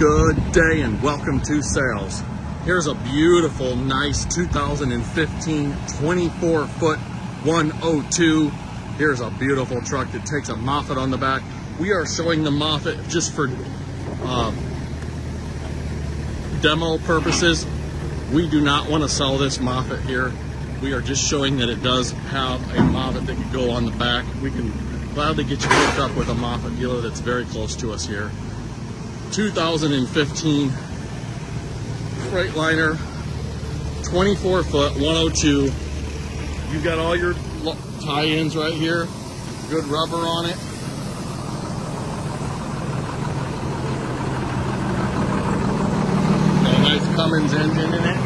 Good day and welcome to sales. Here's a beautiful, nice 2015 24-foot 102. Here's a beautiful truck that takes a Moffett on the back. We are showing the Moffett just for demo purposes. We do not want to sell this Moffett here. We are just showing that it does have a Moffett that can go on the back. We can gladly get you hooked up with a Moffett dealer that's very close to us here. 2015 Freightliner 24-foot 102. You've got all your tie-ins right here. Good rubber on it. Got a nice Cummins engine in it.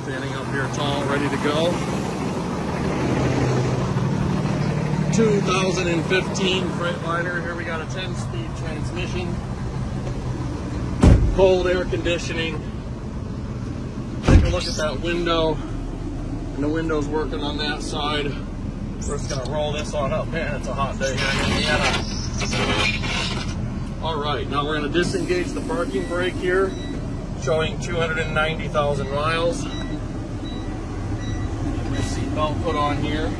Standing up here tall, ready to go. 2015 Freightliner. Here we got a 10-speed transmission, cold air conditioning. Take a look at that window, and the window's working on that side. We're just gonna roll this on up. Man, it's a hot day here in Indiana. All right, now we're gonna disengage the parking brake here, showing 290,000 miles. Get my seatbelt put on here.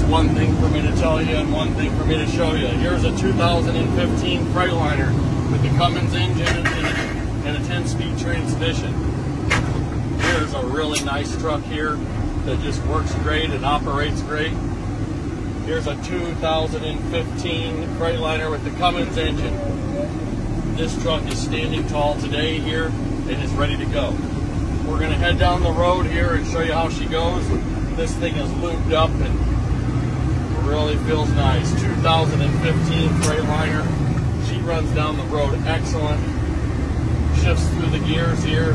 One thing for me to tell you and one thing for me to show you. Here's a 2015 Freightliner with the Cummins engine and a 10-speed transmission. Here's a really nice truck here that just works great and operates great. Here's a 2015 Freightliner with the Cummins engine. This truck is standing tall today here and is ready to go. We're going to head down the road here and show you how she goes. This thing is lubed up and really feels nice. 2015 Freightliner. She runs down the road excellent. Shifts through the gears here.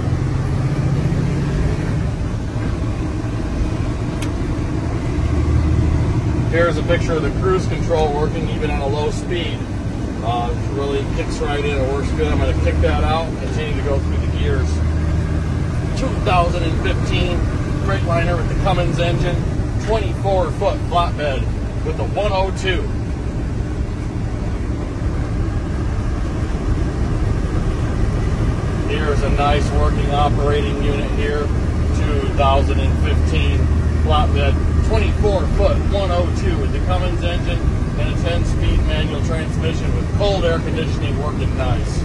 Here's a picture of the cruise control working even at a low speed. Really kicks right in. It works good. I'm going to kick that out and continue to go through the gears. 2015 Freightliner with the Cummins engine. 24-foot flatbed with the 102. Here's a nice working operating unit here. 2015 flatbed 24-foot 102 with the Cummins engine and a 10-speed manual transmission with cold air conditioning working nice.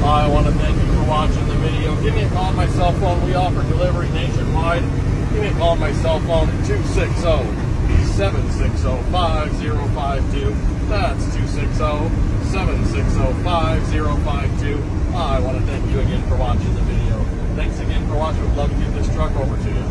I want to thank you for watching the video. Give me a call on my cell phone. We offer delivery nationwide. Give me a call on my cell phone at 260-760-5052. That's 260-760-5052. I want to thank you again for watching the video. Thanks again for watching. We'd love to get this truck over to you.